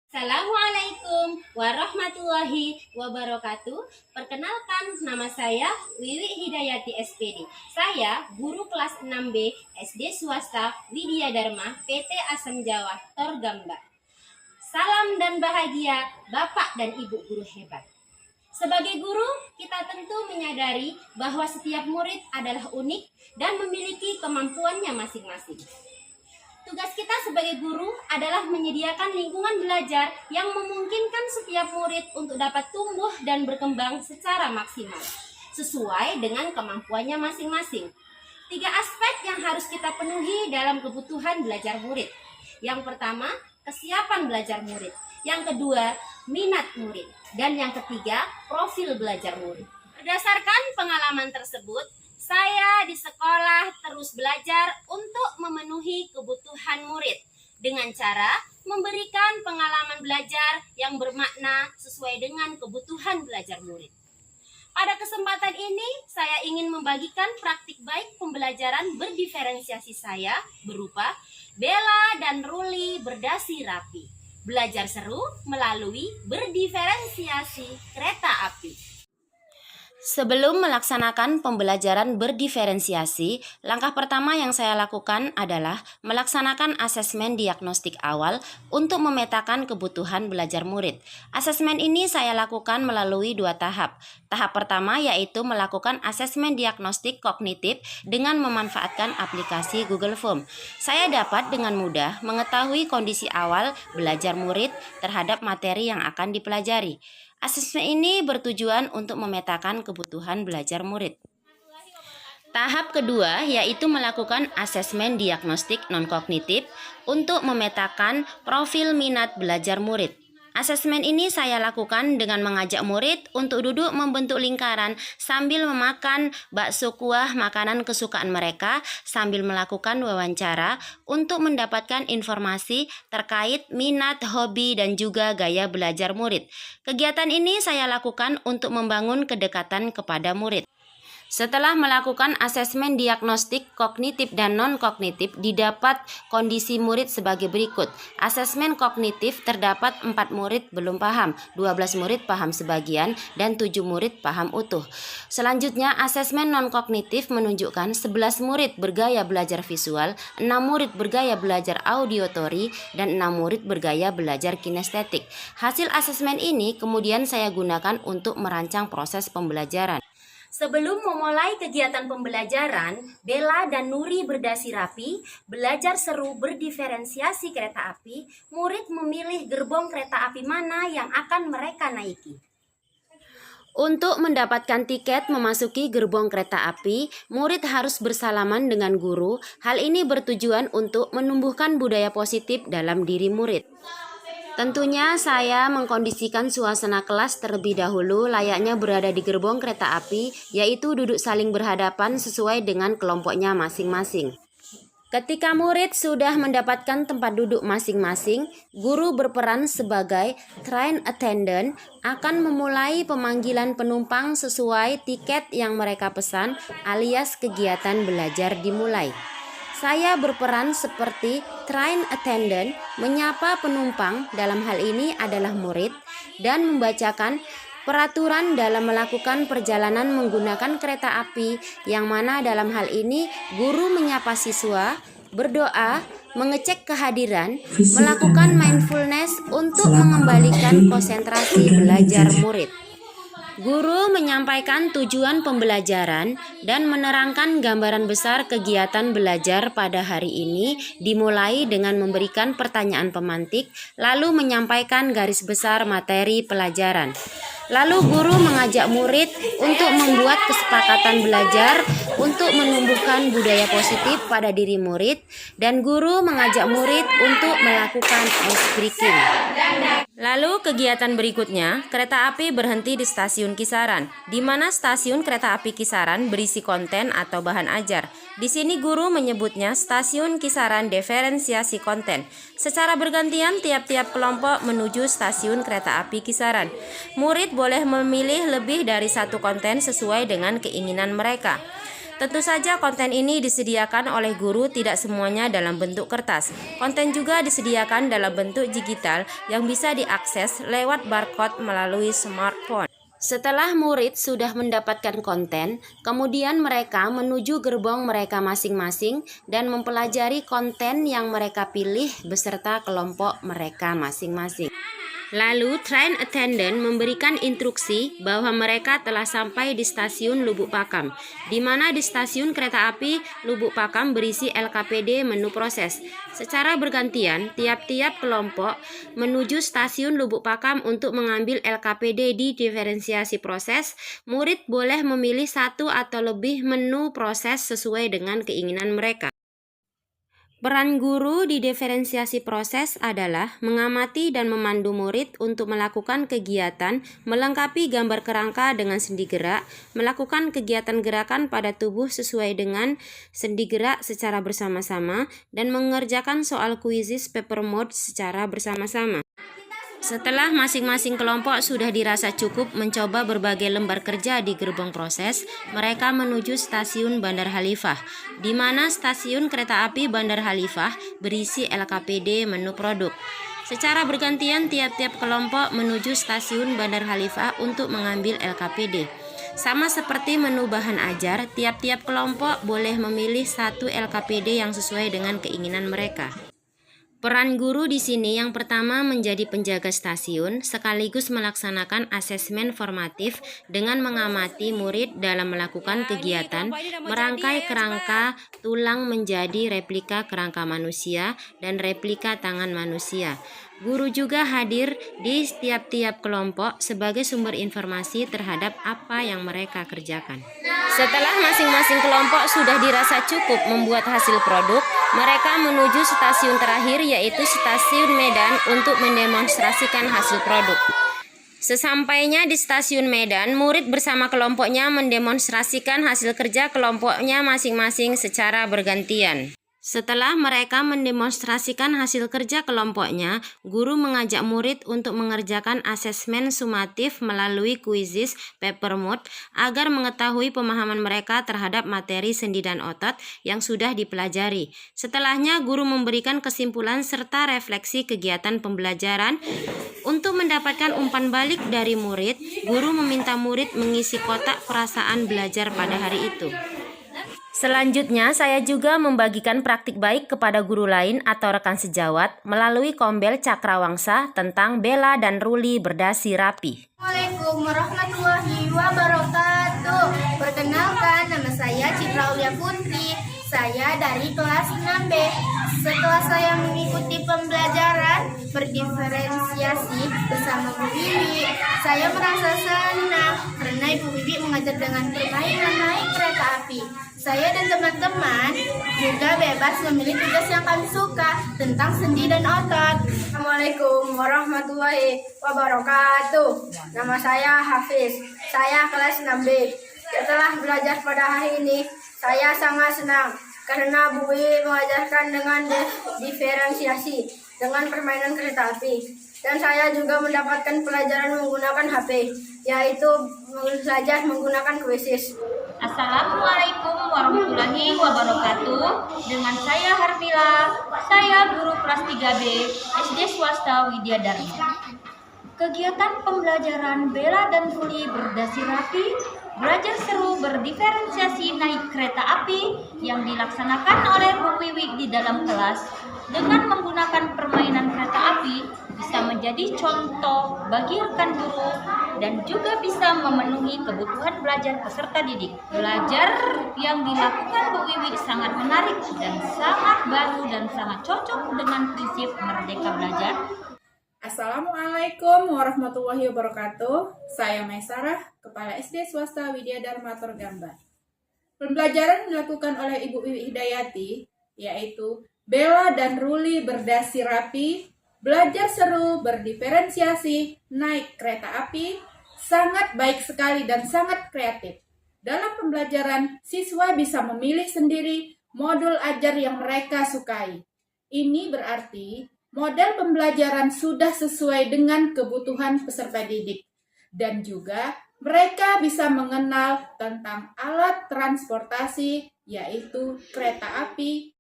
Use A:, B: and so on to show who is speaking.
A: Assalamualaikum warahmatullahi wabarakatuh. Perkenalkan, nama saya Wiwi Hidayati SPD. Saya guru kelas 6B SD swasta Widya Dharma PT Asam Jawa Torgamba. Salam dan bahagia Bapak dan Ibu guru hebat. Sebagai guru, kita tentu menyadari bahwa setiap murid adalah unik dan memiliki kemampuannya masing-masing. Tugas kita sebagai guru adalah menyediakan lingkungan belajar yang memungkinkan setiap murid untuk dapat tumbuh dan berkembang secara maksimal, sesuai dengan kemampuannya masing-masing. 3 aspek yang harus kita penuhi dalam kebutuhan belajar murid. Yang pertama, kesiapan belajar murid. Yang kedua, minat murid. Dan yang ketiga, profil belajar murid. Berdasarkan pengalaman tersebut, saya di sekolah terus belajar untuk memenuhi kebutuhan murid dengan cara memberikan pengalaman belajar yang bermakna sesuai dengan kebutuhan belajar murid. Pada kesempatan ini, saya ingin membagikan praktik baik pembelajaran berdiferensiasi saya berupa Bella dan Ruli berdasi rapi. Belajar seru melalui berdiferensiasi kereta api. Sebelum melaksanakan pembelajaran berdiferensiasi, langkah pertama yang saya lakukan adalah melaksanakan asesmen diagnostik awal untuk memetakan kebutuhan belajar murid. Asesmen ini saya lakukan melalui 2 tahap. Tahap pertama yaitu melakukan asesmen diagnostik kognitif dengan memanfaatkan aplikasi Google Form. Saya dapat dengan mudah mengetahui kondisi awal belajar murid terhadap materi yang akan dipelajari. Asesmen ini bertujuan untuk memetakan kebutuhan belajar murid. Tahap kedua yaitu melakukan asesmen diagnostik non-kognitif untuk memetakan profil minat belajar murid. Asesmen ini saya lakukan dengan mengajak murid untuk duduk membentuk lingkaran sambil memakan bakso kuah makanan kesukaan mereka sambil melakukan wawancara untuk mendapatkan informasi terkait minat, hobi, dan juga gaya belajar murid. Kegiatan ini saya lakukan untuk membangun kedekatan kepada murid. Setelah melakukan asesmen diagnostik kognitif dan non-kognitif, didapat kondisi murid sebagai berikut. Asesmen kognitif terdapat 4 murid belum paham, 12 murid paham sebagian, dan 7 murid paham utuh. Selanjutnya, asesmen non-kognitif menunjukkan 11 murid bergaya belajar visual, 6 murid bergaya belajar auditory, dan 6 murid bergaya belajar kinestetik. Hasil asesmen ini kemudian saya gunakan untuk merancang proses pembelajaran. Sebelum memulai kegiatan pembelajaran, Bella dan Nuri berdasi rapi, belajar seru berdiferensiasi kereta api, murid memilih gerbong kereta api mana yang akan mereka naiki. Untuk mendapatkan tiket memasuki gerbong kereta api, murid harus bersalaman dengan guru. Hal ini bertujuan untuk menumbuhkan budaya positif dalam diri murid. Tentunya saya mengkondisikan suasana kelas terlebih dahulu layaknya berada di gerbong kereta api, yaitu duduk saling berhadapan sesuai dengan kelompoknya masing-masing. Ketika murid sudah mendapatkan tempat duduk masing-masing, guru berperan sebagai train attendant akan memulai pemanggilan penumpang sesuai tiket yang mereka pesan alias kegiatan belajar dimulai. Saya berperan seperti train attendant, menyapa penumpang, dalam hal ini adalah murid, dan membacakan peraturan dalam melakukan perjalanan menggunakan kereta api, yang mana dalam hal ini guru menyapa siswa, berdoa, mengecek kehadiran, melakukan mindfulness untuk mengembalikan konsentrasi belajar murid. Guru menyampaikan tujuan pembelajaran dan menerangkan gambaran besar kegiatan belajar pada hari ini, dimulai dengan memberikan pertanyaan pemantik, lalu menyampaikan garis besar materi pelajaran. Lalu guru mengajak murid untuk membuat kesepakatan belajar untuk menumbuhkan budaya positif pada diri murid, dan guru mengajak murid untuk melakukan ice breaking. Lalu kegiatan berikutnya, kereta api berhenti di stasiun Kisaran, di mana stasiun kereta api Kisaran berisi konten atau bahan ajar. Di sini guru menyebutnya stasiun Kisaran diferensiasi konten. Secara bergantian tiap-tiap kelompok menuju stasiun kereta api Kisaran. Murid boleh memilih lebih dari 1 konten sesuai dengan keinginan mereka. Tentu saja konten ini disediakan oleh guru tidak semuanya dalam bentuk kertas. Konten juga disediakan dalam bentuk digital yang bisa diakses lewat barcode melalui smartphone. Setelah murid sudah mendapatkan konten, kemudian mereka menuju gerbong mereka masing-masing dan mempelajari konten yang mereka pilih beserta kelompok mereka masing-masing. Lalu, train attendant memberikan instruksi bahwa mereka telah sampai di stasiun Lubuk Pakam, di mana di stasiun kereta api Lubuk Pakam berisi LKPD menu proses. Secara bergantian, tiap-tiap kelompok menuju stasiun Lubuk Pakam untuk mengambil LKPD di diferensiasi proses. Murid boleh memilih satu atau lebih menu proses sesuai dengan keinginan mereka. Peran guru di diferensiasi proses adalah mengamati dan memandu murid untuk melakukan kegiatan, melengkapi gambar kerangka dengan sendi gerak, melakukan kegiatan gerakan pada tubuh sesuai dengan sendi gerak secara bersama-sama, dan mengerjakan soal kuisis paper mode secara bersama-sama. Setelah masing-masing kelompok sudah dirasa cukup mencoba berbagai lembar kerja di gerbong proses, mereka menuju stasiun Bandar Khalifah, di mana stasiun kereta api Bandar Khalifah berisi LKPD menu produk. Secara bergantian tiap-tiap kelompok menuju stasiun Bandar Khalifah untuk mengambil LKPD. Sama seperti menu bahan ajar, tiap-tiap kelompok boleh memilih satu LKPD yang sesuai dengan keinginan mereka. Peran guru di sini yang pertama menjadi penjaga stasiun sekaligus melaksanakan asesmen formatif dengan mengamati murid dalam melakukan kegiatan merangkai kerangka tulang menjadi replika kerangka manusia dan replika tangan manusia. Guru juga hadir di tiap-tiap kelompok sebagai sumber informasi terhadap apa yang mereka kerjakan. Setelah masing-masing kelompok sudah dirasa cukup membuat hasil produk, mereka menuju stasiun terakhir yaitu stasiun Medan untuk mendemonstrasikan hasil produk. Sesampainya di stasiun Medan, murid bersama kelompoknya mendemonstrasikan hasil kerja kelompoknya masing-masing secara bergantian. Setelah mereka mendemonstrasikan hasil kerja kelompoknya, guru mengajak murid untuk mengerjakan asesmen sumatif melalui kuisis paper mode agar mengetahui pemahaman mereka terhadap materi sendi dan otot yang sudah dipelajari. Setelahnya, guru memberikan kesimpulan serta refleksi kegiatan pembelajaran. Untuk mendapatkan umpan balik dari murid, guru meminta murid mengisi kotak perasaan belajar pada hari itu. Selanjutnya, saya juga membagikan praktik baik kepada guru lain atau rekan sejawat melalui Kombel Cakrawangsa tentang Bella dan Ruli berdasi rapi.
B: Assalamualaikum warahmatullahi wabarakatuh. Perkenalkan, nama saya Citra Aulia Putri. Saya dari kelas 6B. Setelah saya mengikuti pembelajaran berdiferensiasi bersama Bu Wiwi, saya merasa senang karena Ibu Wiwi mengajar dengan permainan naik kereta api. Saya dan teman-teman juga bebas memilih tugas yang kami suka tentang sendi dan otot. Assalamualaikum warahmatullahi wabarakatuh. Nama saya Hafiz. Saya kelas 6B. Setelah belajar pada hari ini, saya sangat senang karena Bu Wiwi mengajarkan dengan diferensiasi dengan permainan kereta api. Dan saya juga mendapatkan pelajaran menggunakan HP, yaitu belajar menggunakan kuisis.
C: Assalamualaikum warahmatullahi wabarakatuh. Dengan saya Harmila, saya guru kelas 3B SD Swasta Widya Dharma. Kegiatan pembelajaran Bella dan Ruli berdasi rapi, belajar seru berdiferensiasi naik kereta api yang dilaksanakan oleh Bu Wiwi di dalam kelas dengan menggunakan permainan kereta api bisa menjadi contoh bagi rekan guru dan juga bisa memenuhi kebutuhan belajar peserta didik. Belajar yang dilakukan Bu Wiwi sangat menarik dan sangat baru dan sangat cocok dengan prinsip Merdeka Belajar.
D: Assalamualaikum warahmatullahi wabarakatuh. Saya Maisarah, Kepala SD Swasta Widya Dharma Torgambar. Pembelajaran dilakukan oleh Ibu Wiwi Hidayati, yaitu Bella dan Ruli berdasi rapi, belajar seru berdiferensiasi, naik kereta api, sangat baik sekali dan sangat kreatif. Dalam pembelajaran, siswa bisa memilih sendiri modul ajar yang mereka sukai. Ini berarti model pembelajaran sudah sesuai dengan kebutuhan peserta didik. dan juga mereka bisa mengenal tentang alat transportasi yaitu kereta api